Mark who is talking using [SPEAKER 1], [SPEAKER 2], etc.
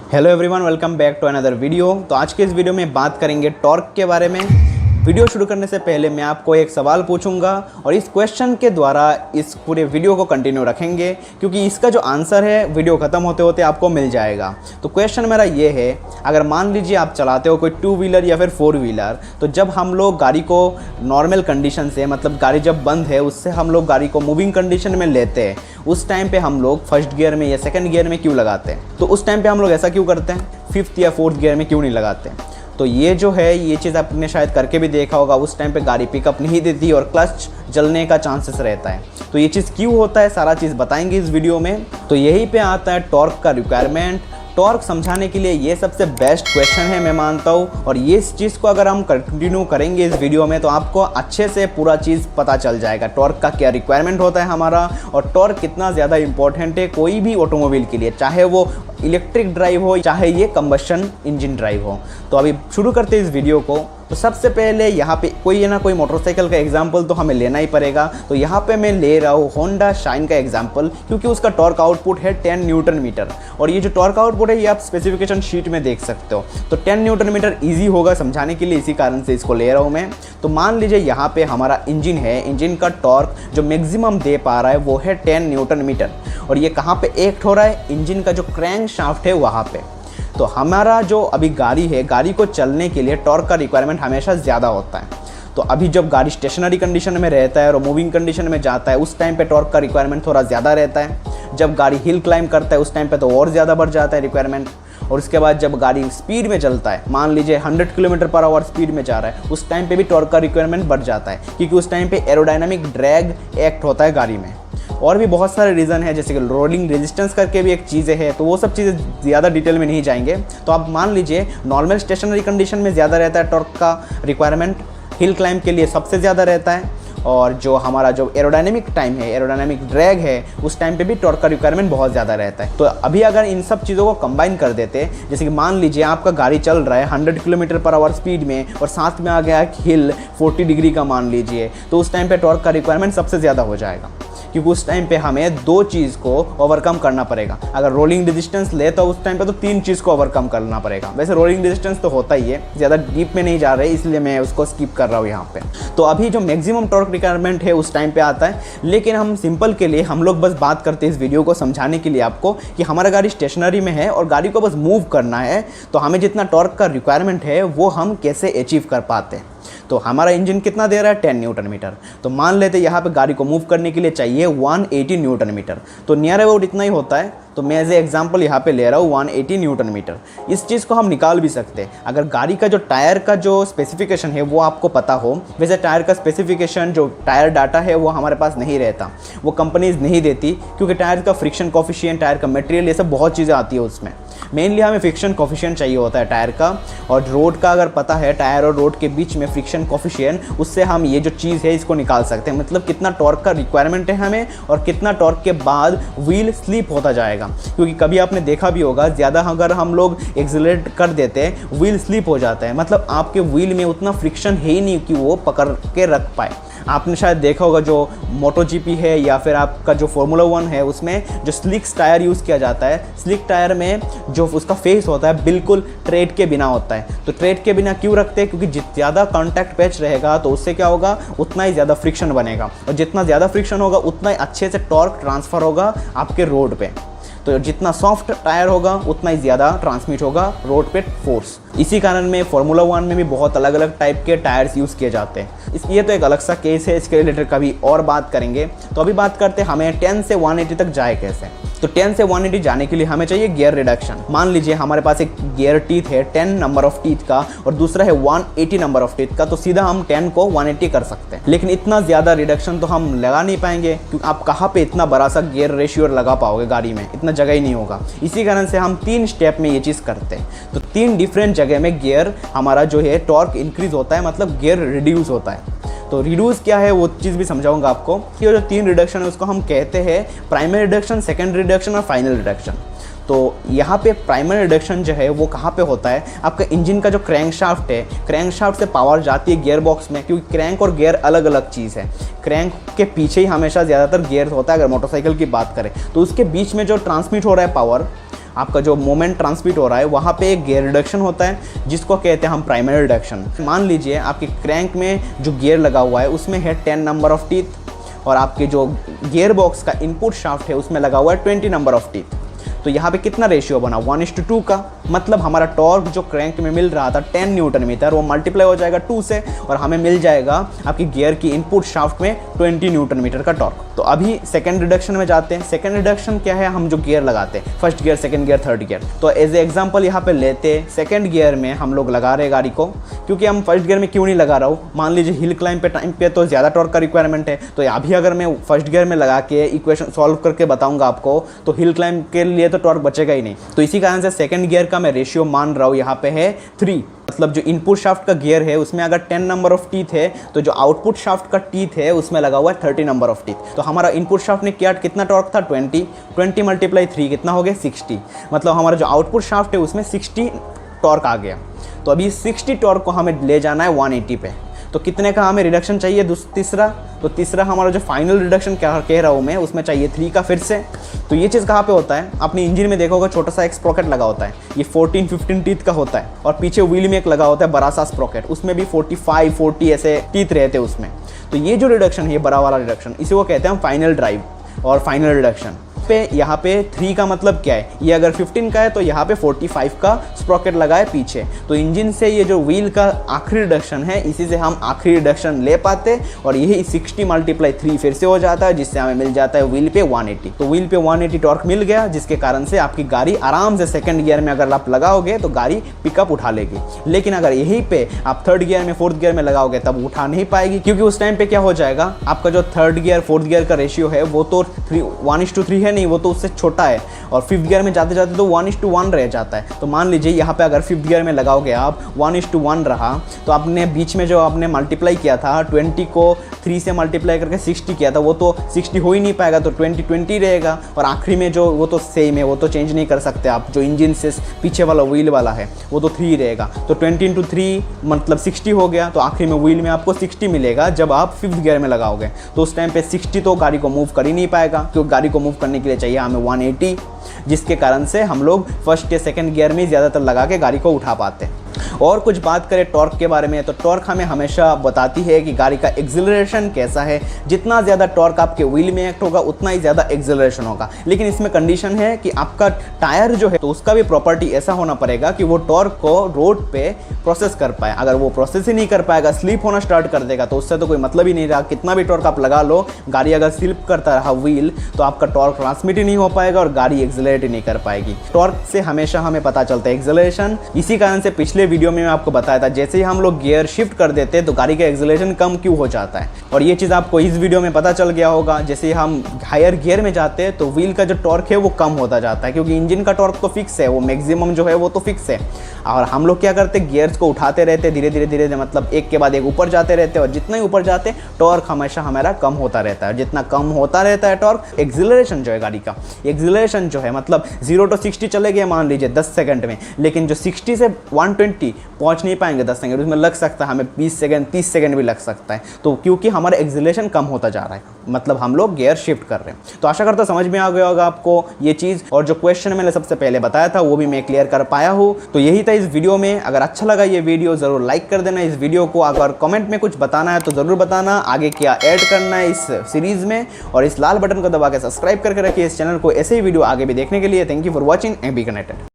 [SPEAKER 1] Hello everyone, welcome back to another video. तो आज के इस वीडियो में बात करेंगे टॉर्क के बारे में। वीडियो शुरू करने से पहले मैं आपको एक सवाल पूछूंगा और इस क्वेश्चन के द्वारा इस पूरे वीडियो को कंटिन्यू रखेंगे, क्योंकि इसका जो आंसर है वीडियो ख़त्म होते होते आपको मिल जाएगा। तो क्वेश्चन मेरा ये है, अगर मान लीजिए आप चलाते हो कोई 2 व्हीलर या फिर 4 व्हीलर, तो जब हम लोग गाड़ी को नॉर्मल कंडीशन से, मतलब गाड़ी जब बंद है उससे हम लोग गाड़ी को मूविंग कंडीशन में लेते हैं, उस टाइम पे हम लोग फर्स्ट गियर में या सेकंड गियर में क्यों लगाते हैं? तो उस टाइम पे हम लोग ऐसा क्यों करते हैं? फिफ्थ या फोर्थ गियर में क्यों नहीं लगाते? तो ये जो है, ये चीज़ आपने शायद करके भी देखा होगा। उस टाइम पे गाड़ी पिकअप नहीं देती और क्लच जलने का चांसेस रहता है। तो ये चीज़ क्यों होता है, सारा चीज़ बताएंगे इस वीडियो में। तो यहीं पे आता है टॉर्क का रिक्वायरमेंट। टॉर्क समझाने के लिए ये सबसे बेस्ट क्वेश्चन है, मैं मानता हूँ। और ये इस चीज़ को अगर हम कंटिन्यू करेंगे इस वीडियो में, तो आपको अच्छे से पूरा चीज़ पता चल जाएगा। टॉर्क का क्या रिक्वायरमेंट होता है हमारा, और टॉर्क कितना ज़्यादा इंपॉर्टेंट है कोई भी ऑटोमोबाइल के लिए, चाहे वो इलेक्ट्रिक ड्राइव हो चाहे ये कंबशन इंजन ड्राइव हो। तो अभी शुरू करते हैं इस वीडियो को। तो सबसे पहले यहाँ पे कोई ना कोई मोटरसाइकिल का एग्जाम्पल तो हमें लेना ही पड़ेगा। तो यहाँ पे मैं ले रहा हूँ होंडा शाइन का एग्जाम्पल, क्योंकि उसका टॉर्क आउटपुट है 10 न्यूटन मीटर। और ये जो टॉर्क आउटपुट है ये आप स्पेसिफिकेशन शीट में देख सकते हो। तो 10 न्यूटन मीटर ईजी होगा समझाने के लिए, इसी कारण से इसको ले रहा हूँ मैं। तो मान लीजिए यहाँ पे हमारा इंजन है, इंजन का टॉर्क जो मैक्सिमम दे पा रहा है वो है 10 न्यूटन मीटर। और ये कहाँ पे एक्ट हो रहा है? इंजन का जो क्रैंक शाफ्ट है वहाँ पे। तो हमारा जो अभी गाड़ी है, गाड़ी को चलने के लिए टॉर्क का रिक्वायरमेंट हमेशा ज़्यादा होता है। तो अभी जब गाड़ी स्टेशनरी कंडीशन में रहता है और मूविंग कंडीशन में जाता है, उस टाइम पे टॉर्क का रिक्वायरमेंट थोड़ा ज़्यादा रहता है। जब गाड़ी हिल क्लाइंब करता है उस टाइम पे तो और ज़्यादा बढ़ जाता है रिक्वायरमेंट। और उसके बाद जब गाड़ी स्पीड में चलता है, मान लीजिए 100 किलोमीटर पर आवर स्पीड में जा रहा है, उस टाइम पे भी टॉर्क का रिक्वायरमेंट बढ़ जाता है, क्योंकि उस टाइम पे एरोडायनामिक ड्रैग एक्ट होता है गाड़ी में। और भी बहुत सारे रीज़न है, जैसे कि रोलिंग रेजिस्टेंस करके भी एक चीज़ें है। तो वो सब चीज़ें ज़्यादा डिटेल में नहीं जाएंगे। तो आप मान लीजिए नॉर्मल स्टेशनरी कंडीशन में ज़्यादा रहता है टॉर्क का रिक्वायरमेंट, हिल क्लाइंब के लिए सबसे ज़्यादा रहता है। और जो हमारा जो एरोडायनेमिक टाइम है, एरोडायनेमिक ड्रैग है, उस टाइम पे भी टॉर्क का रिक्वायरमेंट बहुत ज़्यादा रहता है। तो अभी अगर इन सब चीज़ों को कंबाइन कर देते, जैसे कि मान लीजिए आपका गाड़ी चल रहा है 100 किलोमीटर पर आवर स्पीड में और साथ में आ गया हिल 40 डिग्री का मान लीजिए, तो उस टाइम पे टॉर्क का रिक्वायरमेंट सबसे ज़्यादा हो जाएगा, क्योंकि उस टाइम पे हमें 2 चीज़ को ओवरकम करना पड़ेगा। अगर रोलिंग रेजिस्टेंस ले तो उस टाइम पे तो 3 चीज़ को ओवरकम करना पड़ेगा। वैसे रोलिंग रेजिस्टेंस तो होता ही है, ज़्यादा डीप में नहीं जा रहे, इसलिए मैं उसको स्किप कर रहा हूँ यहाँ पे। तो अभी जो मैक्सिमम टॉर्क रिक्वायरमेंट है उस टाइम पे आता है, लेकिन हम सिंपल के लिए हम लोग बस बात करते हैं इस वीडियो को समझाने के लिए आपको, कि हमारा गाड़ी स्टेशनरी में है और गाड़ी को बस मूव करना है, तो हमें जितना टॉर्क का रिक्वायरमेंट है वो हम कैसे अचीव कर पाते हैं। तो हमारा इंजन कितना दे रहा है? 10 न्यूटन मीटर। तो मान लेते यहाँ पे गाड़ी को मूव करने के लिए चाहिए 180 न्यूटन मीटर। तो नियर अबाउट इतना ही होता है। तो मैं एज ए एग्जाम्पल यहाँ पे ले रहा हूँ 180 न्यूटन मीटर। इस चीज़ को हम निकाल भी सकते हैं अगर गाड़ी का जो टायर का जो स्पेसिफिकेशन है वो आपको पता हो। वैसे टायर का स्पेसिफिकेशन, जो टायर डाटा है वो हमारे पास नहीं रहता, वो कंपनीज नहीं देती, क्योंकि टायर का फ्रिक्शन कोफिशिएंट, टायर का मटेरियल, ये सब बहुत चीज़ें आती है उसमें। मेनली हमें फ्रिक्शन कोफिशिएंट चाहिए होता है टायर का। और रोड का अगर पता है, टायर और रोड के बीच में फ्रिक्शन कोफिशिएंट, उससे हम ये जो चीज़ है इसको निकाल सकते हैं। मतलब कितना टॉर्क का रिक्वायरमेंट है हमें और कितना टॉर्क के बाद व्हील स्लिप होता जाएगा। क्योंकि कभी आपने देखा भी होगा, ज़्यादा अगर हम लोग एक्सीलरेट कर देते हैं व्हील स्लिप हो जाता है। मतलब आपके व्हील में उतना फ्रिक्शन है ही नहीं कि वो पकड़ के रख पाए। आपने शायद देखा होगा जो मोटो जीपी है या फिर आपका जो फार्मूला 1 है, उसमें जो स्लिक्स टायर यूज़ किया जाता है, स्लिक टायर में जो उसका फेस होता है बिल्कुल ट्रेड के बिना होता है। तो ट्रेड के बिना क्यों रखते हैं? क्योंकि ज़्यादा कॉन्टैक्ट पैच रहेगा तो उससे क्या होगा, उतना ही ज़्यादा फ्रिक्शन बनेगा, और जितना ज़्यादा फ्रिक्शन होगा उतना ही अच्छे से टॉर्क ट्रांसफ़र होगा आपके रोड पे। तो जितना सॉफ्ट टायर होगा उतना ही ज़्यादा ट्रांसमिट होगा रोड पे फोर्स। इसी कारण में फार्मूला 1 में भी बहुत अलग अलग टाइप के टायर्स यूज़ किए जाते हैं। ये तो एक अलग सा केस है, इसके रिलेटेड कभी और बात करेंगे। तो अभी बात करते हैं हमें 10 से 180 तक जाए कैसे। तो 10 से 180 जाने के लिए हमें चाहिए गियर रिडक्शन। मान लीजिए हमारे पास एक गियर टीथ है 10 नंबर ऑफ टीथ का और दूसरा है 180 नंबर ऑफ टीथ का, तो सीधा हम 10 को 180 कर सकते हैं। लेकिन इतना ज़्यादा रिडक्शन तो हम लगा नहीं पाएंगे, क्योंकि आप कहाँ पे इतना बड़ा सा गियर रेशियो लगा पाओगे, गाड़ी में इतना जगह ही नहीं होगा। इसी कारण से हम 3 स्टेप में ये चीज़ करते हैं। तो 3 डिफरेंट जगह में गियर हमारा जो है टॉर्क इंक्रीज होता है, मतलब गियर रिड्यूस होता है। तो रिड्यूस क्या है वो चीज़ भी समझाऊंगा आपको। कि जो 3 रिडक्शन है उसको हम कहते हैं प्राइमरी रिडक्शन, सेकेंडरी रिडक्शन और फाइनल रिडक्शन। तो यहाँ पे प्राइमरी रिडक्शन जो है वो कहाँ पे होता है? आपका इंजन का जो क्रैंकशाफ्ट है, क्रैंकशाफ्ट से पावर जाती है गियर बॉक्स में, क्योंकि क्रैंक और गियर अलग अलग चीज़ है। क्रैंक के पीछे ही हमेशा ज़्यादातर गियर होता है अगर मोटरसाइकिल की बात करें। तो उसके बीच में जो ट्रांसमिट हो रहा है पावर, आपका जो मोमेंट ट्रांसमिट हो रहा है वहाँ पे एक गियर रिडक्शन होता है, जिसको कहते हैं हम प्राइमरी रिडक्शन। मान लीजिए आपके क्रैंक में जो गियर लगा हुआ है उसमें है 10 नंबर ऑफ टीथ, और आपके जो गियर बॉक्स का इनपुट शाफ्ट है उसमें लगा हुआ है 20 नंबर ऑफ टीथ। तो यहाँ पे कितना रेशियो बना 1:2 का, मतलब हमारा टॉर्क जो क्रैंक में मिल रहा था 10 न्यूटन मीटर, वो मल्टीप्लाई हो जाएगा 2 से, और हमें मिल जाएगा आपकी गियर की इनपुट शाफ्ट में 20 न्यूटन मीटर का टॉर्क। तो अभी सेकंड रिडक्शन में जाते हैं। सेकंड रिडक्शन क्या है, हम जो गियर लगाते हैं first gear, second gear, third gear. तो एज ए एग्जांपल यहाँ पे लेते सेकंड गियर में हम लोग लगा रहे गाड़ी को, क्योंकि हम फर्स्ट गियर में क्यों नहीं लगा रहा हूँ, मान लीजिए हिल क्लाइंब पे टाइम पे तो ज़्यादा टॉर्क का रिक्वायरमेंट है। तो अभी अगर मैं फर्स्ट गियर में लगा के इक्वेशन सॉल्व करके बताऊँगा आपको, तो हिल क्लाइंब के लिए तो टॉर्क बचेगा ही नहीं। तो इसी कारण से सेकंड गियर का मैं रेशियो मान रहा हूँ यहाँ पे है 3। मतलब जो इनपुट शाफ्ट का गियर है उसमें अगर 10 नंबर ऑफ टीथ है, तो जो आउटपुट शाफ्ट का टीथ है उसमें लगा हुआ है 30 नंबर ऑफ टीथ। तो हमारा इनपुट शाफ्ट ने कितना टॉर्क था 20 मल्टीप्लाई 3 कितना हो गया 60। मतलब हमारा जो आउटपुट शाफ्ट है उसमें 60 टॉर्क आ गया। तो अभी 60 टॉर्क को हमें ले जाना है 180 पे। तो कितने का हमें रिडक्शन चाहिए तीसरा, तो तीसरा हमारा जो फाइनल रिडक्शन क्या कह रहा हूँ मैं, उसमें चाहिए 3 का फिर से। तो ये चीज़ कहाँ पे होता है, अपने इंजन में देखोगे छोटा सा एक स्प्रॉकेट लगा होता है, ये 14-15 टीथ का होता है, और पीछे व्हील में एक लगा होता है बड़ा सा स्प्रॉकेट, उसमें भी 45-40 ऐसे टीथ रहते हैं उसमें। तो ये जो रिडक्शन है, ये बड़ा वाला रिडक्शन, इसी को कहते हैं हम फाइनल ड्राइव और फाइनल रिडक्शन। पे यहाँ पे 3 का मतलब क्या है, ये अगर 15 का है तो यहाँ पे 45 का स्प्रॉकेट लगा है पीछे। तो इंजन से ये जो व्हील का आखिरी रिडक्शन है, इसी से हम आखिरी रिडक्शन ले पाते, और यही 60 मल्टीप्लाई 3 फिर से हो जाता है, जिससे हमें मिल जाता है व्हील पे 180। तो व्हील पे 180 टॉर्क मिल गया, जिसके कारण से आपकी गाड़ी आराम से सेकंड गियर में अगर आप लगाओगे तो गाड़ी पिकअप उठा लेगी। लेकिन अगर यहीं पे आप थर्ड गियर में, फोर्थ गियर में लगाओगे तब उठा नहीं पाएगी, क्योंकि उस टाइम पे क्या हो जाएगा, आपका जो थर्ड गियर फोर्थ गियर का रेशियो है वो तो 1:3 है नहीं, वो तो उससे छोटा है, और फिफ्थ गियर में जाते जाते तो 1:1 रह जाता है। तो मान लीजिए यहाँ पे अगर फिफ्थ गियर में लगाओगे आप 1:1 रहा, तो आपने बीच में जो आपने मल्टीप्लाई किया था 20 को 3 से मल्टीप्लाई करके 60 किया था, वो तो 60 हो ही नहीं पाएगा, तो 20 रहेगा। और आखिरी में जो वो तो सेम है, वो तो चेंज नहीं कर सकते आप, जो इंजन से पीछे वाला व्हील वाला है वो तो 3 रहेगा। तो 20 × 3 मतलब 60 हो गया। तो आखिरी में व्हील में आपको 60 मिलेगा जब आप फिफ्थ गियर में लगाओगे। तो उस टाइम पे 60 तो गाड़ी को मूव कर ही नहीं पाएगा, क्योंकि गाड़ी को मूव करने के लिए चाहिए हमें 180, जिसके कारण से हम लोग फर्स्ट या सेकंड गियर में ज़्यादातर लगा के गाड़ी को उठा पाते हैं। और कुछ बात करें टॉर्क के बारे में, तो टॉर्क हमें हमेशा बताती है कि गाड़ी का एक्सेलरेशन कैसा है। जितना ज़्यादा टॉर्क आपके व्हील में एक्ट होगा उतना ही ज़्यादा एक्सेलरेशन होगा। लेकिन इसमें कंडीशन है कि आपका टायर जो है तो उसका भी प्रॉपर्टी ऐसा होना पड़ेगा कि वो टॉर्क को रोड पे प्रोसेस कर पाए। अगर वो प्रोसेस ही नहीं कर पाएगा, स्लिप होना स्टार्ट कर देगा, तो उससे तो कोई मतलब ही नहीं रहा। कितना भी टॉर्क आप लगा लो, गाड़ी अगर स्लिप करता रहा व्हील, तो आपका टॉर्क ट्रांसमिट ही नहीं हो पाएगा और गाड़ी एक्सेलरेट ही नहीं कर पाएगी। टॉर्क से हमेशा हमें पता चलता है एक्सेलरेशन। इसी कारण से पिछले वीडियो में मैं आपको बताया था, जैसे ही हम लोग गियर शिफ्ट कर देते हैं तो गाड़ी का एक्सेलरेशन कम क्यों हो जाता है। और ये चीज़ आपको इस वीडियो में पता चल गया होगा। जैसे हम हायर गियर में जाते हैं तो व्हील का जो टॉर्क है वो कम होता जाता है, क्योंकि इंजन का टॉर्क तो फिक्स है, वो मैक्सिमम जो है वो तो फिक्स है। और हम लोग क्या करते हैं, गियर्स को उठाते रहते धीरे धीरे, मतलब एक के बाद एक ऊपर जाते रहते हैं, और जितना ही ऊपर जाते टॉर्क हमेशा हमारा कम होता रहता है। जितना कम होता रहता है टॉर्क, एक्सेलरेशन जो है गाड़ी का, एक्सेलरेशन जो है मतलब 0 to 60 चले गए मान लीजिए 10 सेकंड में, लेकिन जो 60 से 120 पहुंच नहीं पाएंगे 10 सेकंड, उसमें लग सकता है हमें 20 सेकंड 30 सेकंड भी लग सकता है। तो क्योंकि हमारा एक्सेलरेशन कम होता जा रहा है, मतलब हम लोग गियर शिफ्ट कर रहे हैं। तो आशा करता हूं समझ में आ गया होगा आपको ये चीज़। और जो क्वेश्चन मैंने सबसे पहले बताया था वो भी मैं क्लियर कर पाया हूँ। तो यही था इस वीडियो में। अगर अच्छा लगा ये वीडियो ज़रूर लाइक कर देना इस वीडियो को। अगर कमेंट में कुछ बताना है तो ज़रूर बताना, आगे क्या ऐड करना है इस सीरीज़ में। और इस लाल बटन को दबा के सब्सक्राइब करके रखिए इस चैनल को, ऐसे ही वीडियो आगे भी देखने के लिए। Thank you for watching and be connected.